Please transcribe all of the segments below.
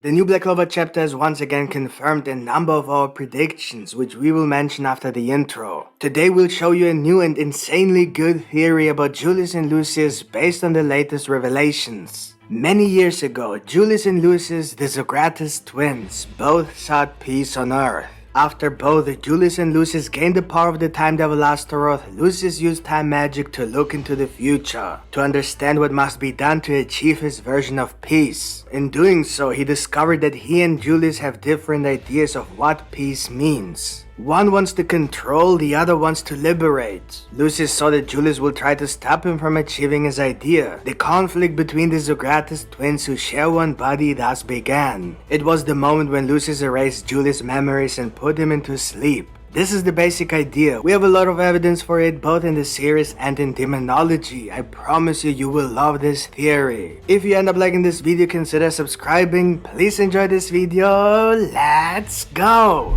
The new Black Clover chapter has once again confirmed a number of our predictions, which we will mention after the intro. Today we'll show you a new and insanely good theory about Julius and Lucius based on the latest revelations. Many years ago, Julius and Lucius, the Zogratis twins, both sought peace on Earth. After both Julius and Lucius gained the power of the time devil Astaroth, Lucius used time magic to look into the future, to understand what must be done to achieve his version of peace. In doing so, he discovered that he and Julius have different ideas of what peace means. One wants to control, the other wants to liberate. Lucius saw that Julius will try to stop him from achieving his idea. The conflict between the Zogratis twins who share one body thus began. It was the moment when Lucius erased Julius' memories and put him into sleep. This is the basic idea. We have a lot of evidence for it both in the series and in demonology. I promise you, you will love this theory. If you end up liking this video, consider subscribing. Please enjoy this video. Let's go!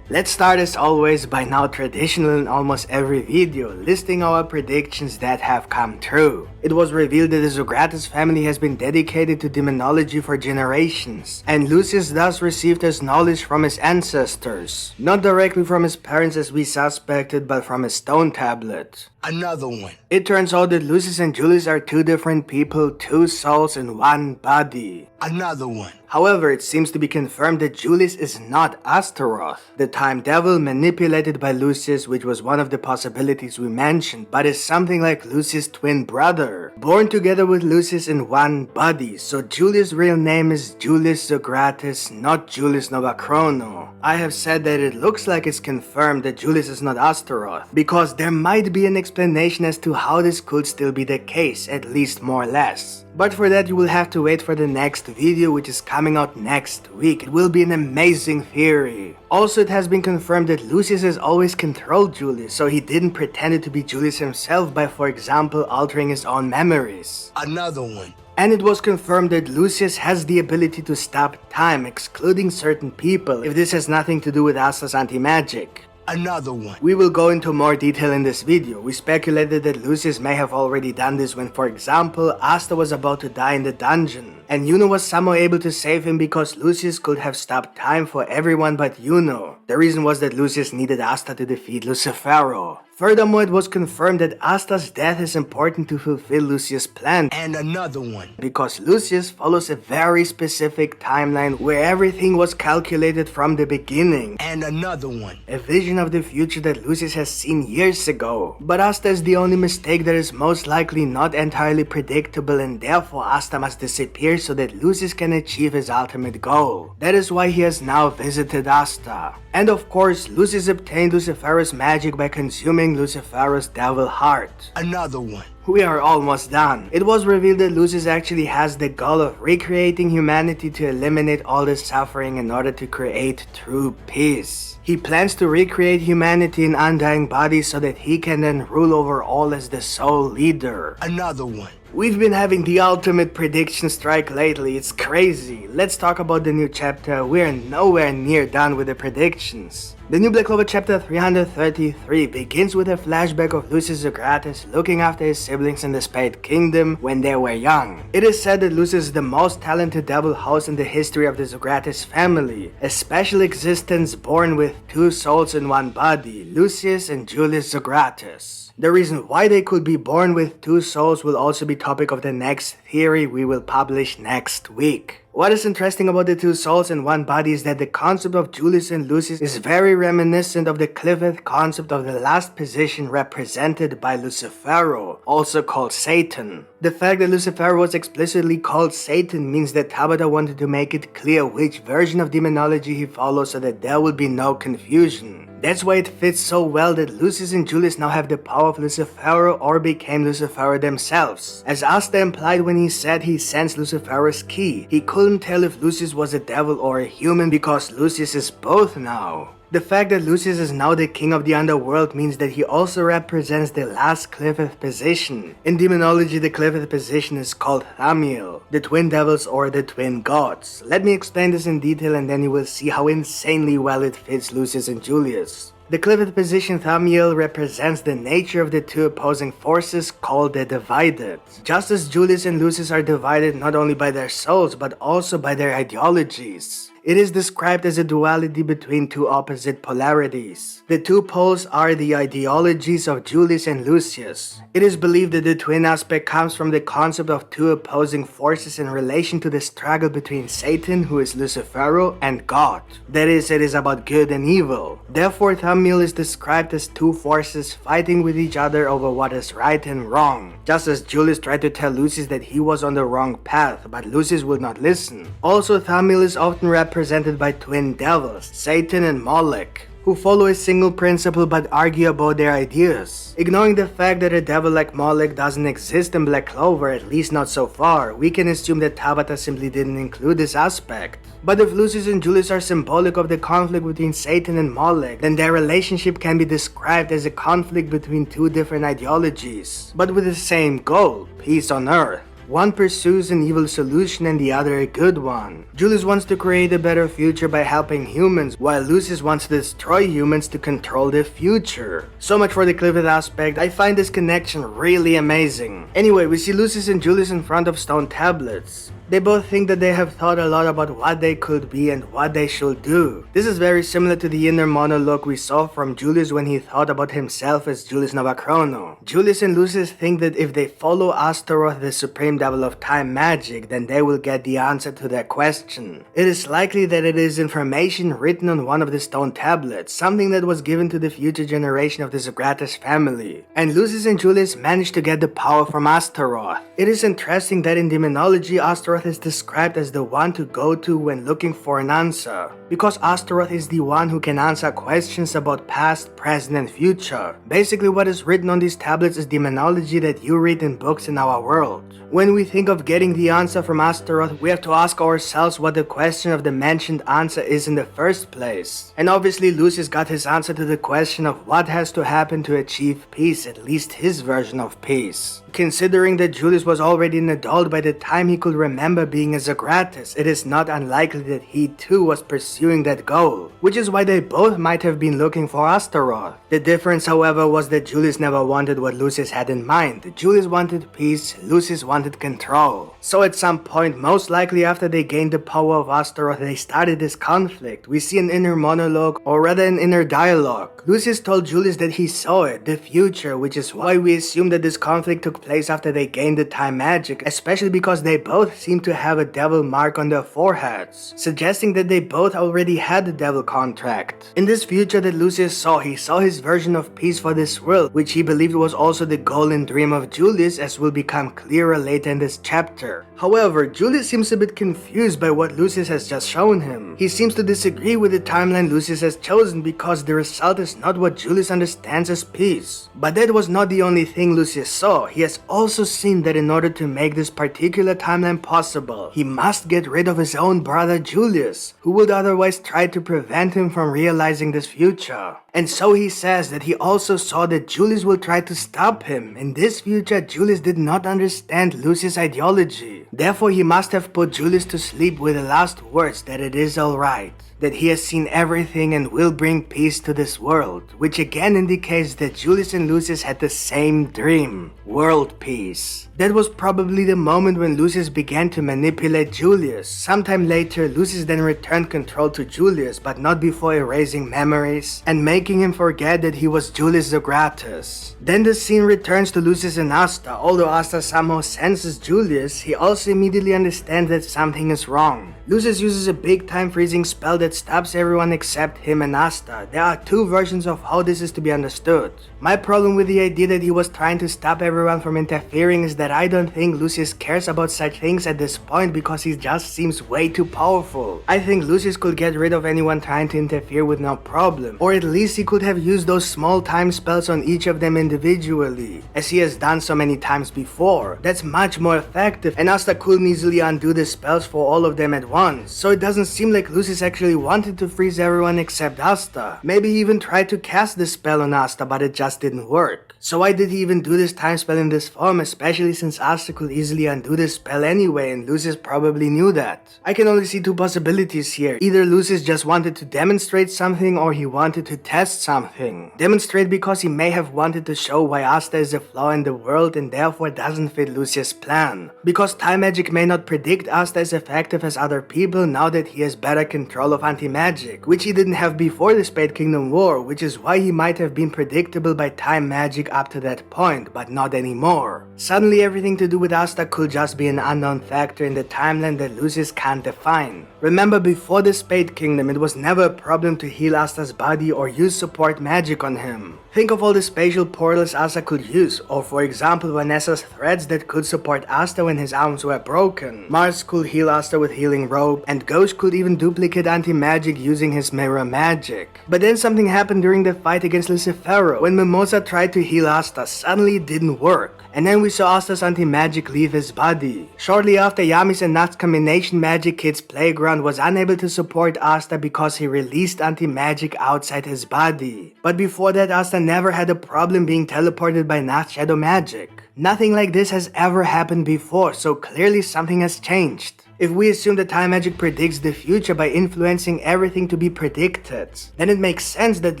Let's start as always by now traditional in almost every video, listing our predictions that have come true. It was revealed that the Zogratis family has been dedicated to demonology for generations, and Lucius thus received his knowledge from his ancestors. Not directly from his parents as we suspected, but from a stone tablet. Another one. It turns out that Lucius and Julius are two different people, two souls in one body. Another one. However, it seems to be confirmed that Julius is not Astaroth, the time devil manipulated by Lucius, which was one of the possibilities we mentioned, but is something like Lucius' twin brother, born together with Lucius in one body. So Julius' real name is Julius Zogratis, not Julius Novachrono. I have said that it looks like it's confirmed that Julius is not Astaroth, because there might be an explanation as to how this could still be the case, at least more or less. But for that you will have to wait for the next video, which is coming out next week. It will be an amazing theory. Also, it has been confirmed that Lucius has always controlled Julius, so he didn't pretend to be Julius himself by, for example, altering his own memories. Another one. And it was confirmed that Lucius has the ability to stop time, excluding certain people, if this has nothing to do with Asta's anti-magic. Another one. We will go into more detail in this video. We speculated that Lucius may have already done this when, for example, Asta was about to die in the dungeon, and Juno was somehow able to save him because Lucius could have stopped time for everyone but Juno. The reason was that Lucius needed Asta to defeat Lucifero. Furthermore, it was confirmed that Asta's death is important to fulfill Lucius' plan. And another one. Because Lucius follows a very specific timeline where everything was calculated from the beginning. And another one. A vision of the future that Lucius has seen years ago. But Asta is the only mistake that is most likely not entirely predictable, and therefore Asta must disappear so that Lucius can achieve his ultimate goal. That is why he has now visited Asta. And of course, Lucius obtained Lucifero's magic by consuming Lucifero's devil heart. Another one. We are almost done. It was revealed that Lucius actually has the goal of recreating humanity to eliminate all the suffering in order to create true peace. He plans to recreate humanity in undying bodies so that he can then rule over all as the sole leader. Another one. We've been having the ultimate prediction strike lately, it's crazy. Let's talk about the new chapter. We're nowhere near done with the predictions. The new Black Clover chapter 333 begins with a flashback of Lucius Zogratis looking after his siblings in the Spade Kingdom when they were young. It is said that Lucius is the most talented devil house in the history of the Zogratis family, a special existence born with two souls in one body, Lucius and Julius Zogratis. The reason why they could be born with two souls will also be topic of the next theory we will publish next week. What is interesting about the two souls in one body is that the concept of Julius and Lucius is very reminiscent of the Clifford concept of the last position represented by Lucifero, also called Satan. The fact that Lucifero was explicitly called Satan means that Tabata wanted to make it clear which version of demonology he follows so that there would be no confusion. That's why it fits so well that Lucius and Julius now have the power of Lucifero or became Lucifero themselves. As Asta implied when he said he sensed Lucifero's key, he couldn't tell if Lucius was a devil or a human because Lucius is both now. The fact that Lucius is now the king of the underworld means that he also represents the last Clifford position. In demonology, the Clifford position is called Thamiel, the twin devils or the twin gods. Let me explain this in detail and then you will see how insanely well it fits Lucius and Julius. The cleaved position thumbnail represents the nature of the two opposing forces called the divided. Just as Julius and Lucius are divided not only by their souls but also by their ideologies. It is described as a duality between two opposite polarities. The two poles are the ideologies of Julius and Lucius. It is believed that the twin aspect comes from the concept of two opposing forces in relation to the struggle between Satan, who is Lucifero, and God. That is, it is about good and evil. Therefore, thumbnail is described as two forces fighting with each other over what is right and wrong. Just as Julius tried to tell Lucius that he was on the wrong path, but Lucius would not listen. Also, thumbnail is often represented by twin devils, Satan and Moloch, who follow a single principle but argue about their ideas. Ignoring the fact that a devil like Moloch doesn't exist in Black Clover, at least not so far, we can assume that Tabata simply didn't include this aspect. But if Lucius and Julius are symbolic of the conflict between Satan and Moloch, then their relationship can be described as a conflict between two different ideologies, but with the same goal, peace on earth. One pursues an evil solution and the other a good one. Julius wants to create a better future by helping humans, while Lucius wants to destroy humans to control the future. So much for the cleaved aspect. I find this connection really amazing. Anyway, we see Lucius and Julius in front of stone tablets. They both think that they have thought a lot about what they could be and what they should do. This is very similar to the inner monologue we saw from Julius when he thought about himself as Julius Novachrono. Julius and Lucius think that if they follow Astaroth, the supreme devil of time magic, then they will get the answer to their question. It is likely that it is information written on one of the stone tablets, something that was given to the future generation of the Zogratis family. And Lucius and Julius managed to get the power from Astaroth. It is interesting that in demonology, Astaroth is described as the one to go to when looking for an answer, because Astaroth is the one who can answer questions about past, present, and future. Basically, what is written on these tablets is demonology that you read in books in our world. When we think of getting the answer from Astaroth, we have to ask ourselves what the question of the mentioned answer is in the first place. And obviously Lucius got his answer to the question of what has to happen to achieve peace, at least his version of peace. Considering that Julius was already an adult by the time he could remember being a Zogratis, it is not unlikely that he too was pursuing that goal, which is why they both might have been looking for Astaroth. The difference, however, was that Julius never wanted what Lucius had in mind. Julius wanted peace, Lucius wanted control. So at some point, most likely after they gained the power of Astaroth, they started this conflict. We see an inner monologue, or rather an inner dialogue. Lucius told Julius that he saw it, the future, which is why we assume that this conflict took place after they gained the time magic, especially because they both seem to have a devil mark on their foreheads, suggesting that they both already had the devil contract. In this future that Lucius saw, he saw his version of peace for this world, which he believed was also the goal and dream of Julius, as will become clearer later in this chapter. However, Julius seems a bit confused by what Lucius has just shown him. He seems to disagree with the timeline Lucius has chosen because the result is not what Julius understands as peace. But that was not the only thing Lucius saw. He has also seen that in order to make this particular timeline possible, he must get rid of his own brother Julius, who would otherwise try to prevent him from realizing this future. And so he says that he also saw that Julius will try to stop him. In this future, Julius did not understand Lucius' ideology. Therefore, he must have put Julius to sleep with the last words that it is alright, that he has seen everything and will bring peace to this world, which again indicates that Julius and Lucius had the same dream, world peace. That was probably the moment when Lucius began to manipulate Julius. Sometime later, Lucius then returned control to Julius, but not before erasing memories and making him forget that he was Julius Zogratis. Then the scene returns to Lucius and Asta. Although Asta somehow senses Julius, he also immediately understands that something is wrong. Lucius uses a big time freezing spell that stops everyone except him and Asta. There are two versions of how this is to be understood. My problem with the idea that he was trying to stop everyone from interfering is that I don't think Lucius cares about such things at this point because he just seems way too powerful. I think Lucius could get rid of anyone trying to interfere with no problem, or at least he could have used those small time spells on each of them individually, as he has done so many times before. That's much more effective, and Asta couldn't easily undo the spells for all of them at once, so it doesn't seem like Lucius actually wanted to freeze everyone except Asta. Maybe he even tried to cast the spell on Asta, but it just didn't work. So why did he even do this time spell in this form, especially since Asta could easily undo this spell anyway and Lucius probably knew that? I can only see two possibilities here. Either Lucius just wanted to demonstrate something or he wanted to test something. Demonstrate because he may have wanted to show why Asta is a flaw in the world and therefore doesn't fit Lucius' plan. Because time magic may not predict Asta as effective as other people now that he has better control of anti-magic, which he didn't have before the Spade Kingdom War, which is why he might have been predictable by time magic up to that point, but not anymore. Suddenly everything to do with Asta could just be an unknown factor in the timeline that Lucius can't define. Remember, before the Spade Kingdom, it was never a problem to heal Asta's body or use support magic on him. Think of all the spatial portals Asta could use, or for example Vanessa's threads that could support Asta when his arms were broken. Mars could heal Asta with Healing Robe, and Ghost could even duplicate anti-magic using his mirror magic. But then something happened during the fight against Lucifero. When Mimosa tried to heal Asta, suddenly it didn't work. And then we saw Asta's anti-magic leave his body. Shortly after, Yami's and Nat's combination magic kid's playground was unable to support Asta because he released anti-magic outside his body. But before that, Asta never had a problem being teleported by Nat's shadow magic. Nothing like this has ever happened before, so clearly something has changed. If we assume that time magic predicts the future by influencing everything to be predicted, then it makes sense that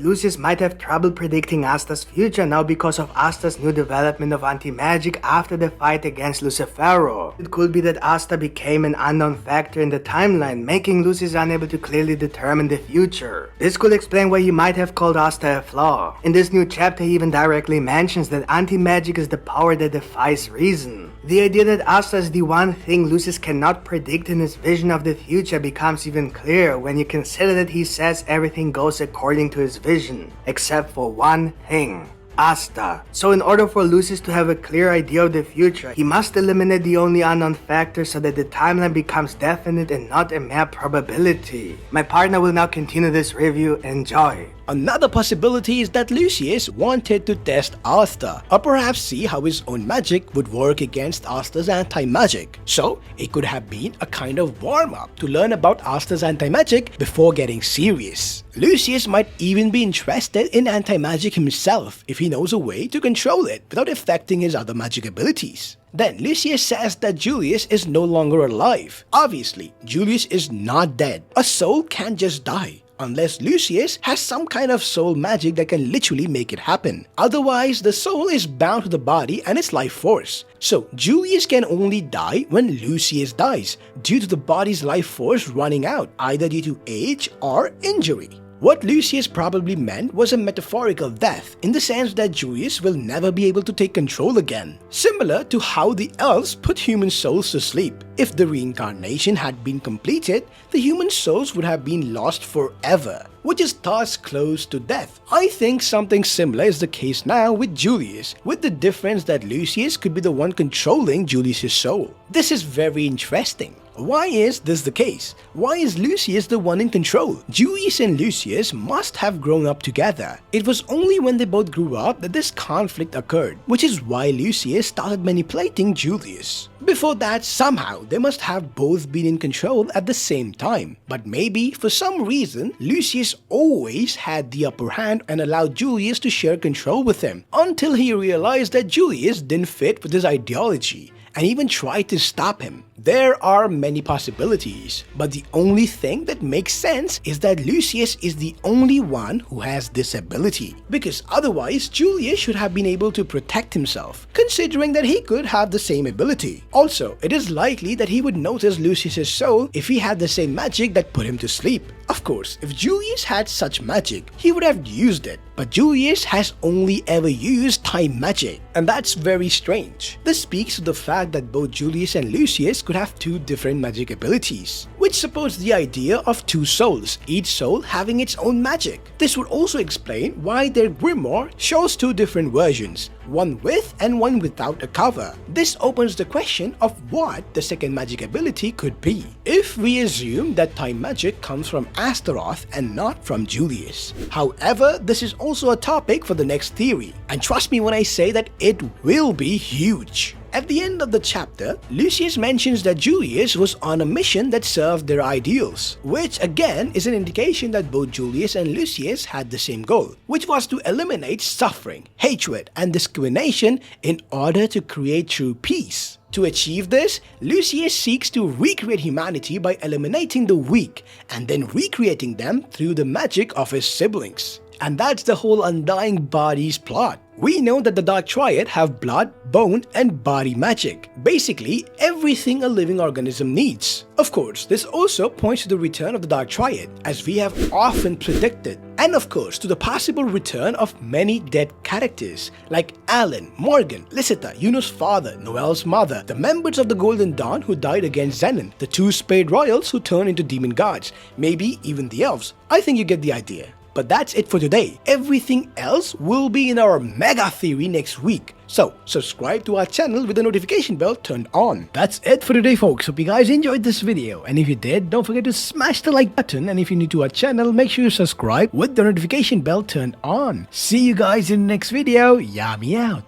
Lucius might have trouble predicting Asta's future now because of Asta's new development of anti-magic after the fight against Lucifero. It could be that Asta became an unknown factor in the timeline, making Lucius unable to clearly determine the future. This could explain why he might have called Asta a flaw. In this new chapter, he even directly mentions that anti-magic is the power that defies reason. The idea that Asta is the one thing Lucius cannot predict in his vision of the future becomes even clearer when you consider that he says everything goes according to his vision, except for one thing: Asta. So in order for Lucius to have a clear idea of the future, he must eliminate the only unknown factor so that the timeline becomes definite and not a mere probability. My partner will now continue this review. Enjoy. Another possibility is that Lucius wanted to test Asta, or perhaps see how his own magic would work against Asta's anti-magic. So, it could have been a kind of warm-up to learn about Asta's anti-magic before getting serious. Lucius might even be interested in anti-magic himself if he knows a way to control it without affecting his other magic abilities. Then Lucius says that Julius is no longer alive. Obviously, Julius is not dead. A soul can't just die. Unless Lucius has some kind of soul magic that can literally make it happen. Otherwise, the soul is bound to the body and its life force. So, Julius can only die when Lucius dies, due to the body's life force running out, either due to age or injury. What Lucius probably meant was a metaphorical death, in the sense that Julius will never be able to take control again, similar to how the elves put human souls to sleep. If the reincarnation had been completed, the human souls would have been lost forever, which is thus close to death. I think something similar is the case now with Julius, with the difference that Lucius could be the one controlling Julius' soul. This is very interesting. Why is this the case? Why is Lucius the one in control? Julius and Lucius must have grown up together. It was only when they both grew up that this conflict occurred, which is why Lucius started manipulating Julius. Before that, somehow they must have both been in control at the same time. But maybe, for some reason, Lucius always had the upper hand and allowed Julius to share control with him, until he realized that Julius didn't fit with his ideology, and even tried to stop him. There are many possibilities, but the only thing that makes sense is that Lucius is the only one who has this ability, because otherwise Julius should have been able to protect himself, considering that he could have the same ability. Also, it is likely that he would notice Lucius' soul if he had the same magic that put him to sleep. Of course, if Julius had such magic, he would have used it, but Julius has only ever used time magic, and that's very strange. This speaks to the fact that both Julius and Lucius could have two different magic abilities, which supports the idea of two souls, each soul having its own magic. This would also explain why their grimoire shows two different versions, one with and one without a cover. This opens the question of what the second magic ability could be, if we assume that time magic comes from Astaroth and not from Julius. However, this is also a topic for the next theory, and trust me when I say that it will be huge. At the end of the chapter, Lucius mentions that Julius was on a mission that served their ideals, which again is an indication that both Julius and Lucius had the same goal, which was to eliminate suffering, hatred, and discrimination in order to create true peace. To achieve this, Lucius seeks to recreate humanity by eliminating the weak and then recreating them through the magic of his siblings. And that's the whole Undying Bodies plot. We know that the Dark Triad have blood, bone, and body magic. Basically, everything a living organism needs. Of course, this also points to the return of the Dark Triad, as we have often predicted. And of course, to the possible return of many dead characters, like Alan, Morgan, Lysita, Yuno's father, Noel's mother, the members of the Golden Dawn who died against Zenon, the two Spade Royals who turned into demon gods, maybe even the elves. I think you get the idea. But that's it for today. Everything else will be in our mega theory next week. So, subscribe to our channel with the notification bell turned on. That's it for today, folks. Hope you guys enjoyed this video. And if you did, don't forget to smash the like button. And if you're new to our channel, make sure you subscribe with the notification bell turned on. See you guys in the next video. Yami out.